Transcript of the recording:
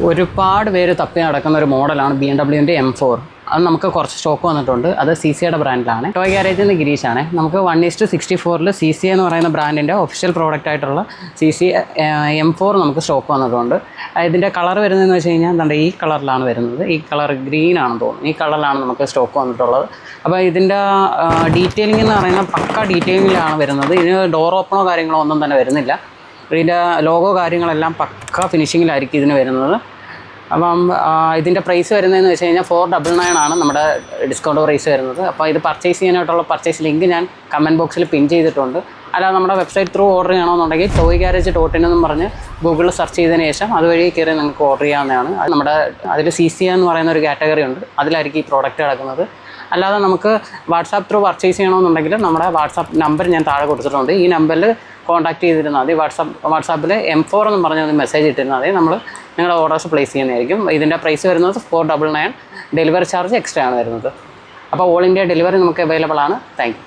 ഒരുപാട് പേര് തപ്പി നടക്കുന്ന ഒരു മോഡലാണ് BMW M4. അത് നമുക്ക് കുറച്ച് സ്റ്റോക്ക് വന്നിട്ടുണ്ട്. അത് CCയുടെ ബ്രാൻഡിലാണ്. ടോയ് ഗാരേജിൽ നിന്ന് ഗിരീഷാണ്. നമുക്ക് 1:64 CC എന്ന് പറയുന്ന ബ്രാൻഡിൻ്റെ ഒഫീഷ്യൽ പ്രോഡക്റ്റ് ആയിട്ടുള്ള CC M4 നമുക്ക് സ്റ്റോക്ക് വന്നിട്ടുണ്ട്. ഇതിൻ്റെ കളർ വരുന്നതെന്ന് വെച്ച് കഴിഞ്ഞാൽ എന്താ ഈ കളറിലാണ് വരുന്നത്. ഈ കളർ ഗ്രീൻ ആണെന്ന് തോന്നുന്നു. ഈ കളറിലാണ് നമുക്ക് സ്റ്റോക്ക് വന്നിട്ടുള്ളത്. അപ്പോൾ ഇതിൻ്റെ ഡീറ്റെയിലിംഗ് എന്ന് പറയുന്ന പക്ക ഡീറ്റെയിലിംഗിലാണ് വരുന്നത്. ഇതിന് ഡോർ ഓപ്പണോ കാര്യങ്ങളോ ഒന്നും തന്നെ വരുന്നില്ല. ഇതിൻ്റെ ലോഗോ കാര്യങ്ങളെല്ലാം പക്ക ഫിനിഷിങ്ങിലായിരിക്കും ഇതിന് വരുന്നത്. അപ്പം ഇതിൻ്റെ പ്രൈസ് വരുന്നതെന്ന് വെച്ച് കഴിഞ്ഞാൽ 499 ആണ് നമ്മുടെ ഡിസ്കൗണ്ട് പ്രൈസ് വരുന്നത്. അപ്പോൾ ഇത് പർച്ചേസ് ചെയ്യാനായിട്ടുള്ള പർച്ചേസ് ലിങ്ക് ഞാൻ കമൻറ്റ് ബോക്സിൽ പിൻ ചെയ്തിട്ടുണ്ട്. അല്ലാതെ നമ്മുടെ വെബ്സൈറ്റ് ത്രൂ ഓർഡർ ചെയ്യണമെന്നുണ്ടെങ്കിൽ toygarage.in എന്നും പറഞ്ഞ് ഗൂഗിളിൽ സെർച്ച് ചെയ്തതിന് ശേഷം അതുവഴി കയറി നിങ്ങൾക്ക് ഓർഡർ ചെയ്യാവുന്നതാണ്. അത് നമ്മുടെ അതിൽ CC എന്ന് പറയുന്ന ഒരു കാറ്റഗറി ഉണ്ട്. അതിലായിരിക്കും ഈ പ്രോഡക്റ്റ് കിടക്കുന്നത്. അല്ലാതെ നമുക്ക് വാട്സാപ്പ് ത്രൂ പർച്ചേസ് ചെയ്യണമെന്നുണ്ടെങ്കിൽ നമ്മുടെ വാട്സാപ്പ് നമ്പർ ഞാൻ താഴെ കൊടുത്തിട്ടുണ്ട്. ഈ നമ്പറിൽ കോൺടാക്ട് ചെയ്തിരുന്നാൽ മതി. വാട്സാപ്പിൽ M4 എന്ന് പറഞ്ഞൊന്ന് മെസ്സേജ് ഇട്ടിരുന്നാൽ മതി. നമ്മൾ നിങ്ങളുടെ ഓർഡേഴ്സ് പ്ലേസ് ചെയ്യുന്നതായിരിക്കും. ഇതിൻ്റെ പ്രൈസ് വരുന്നത് 499. ഡെലിവറി ചാർജ് എക്സ്ട്രാ ആണ് വരുന്നത്. അപ്പോൾ ഓൾ ഇന്ത്യ ഡെലിവറി നമുക്ക് അവൈലബിൾ ആണ്. Thank you.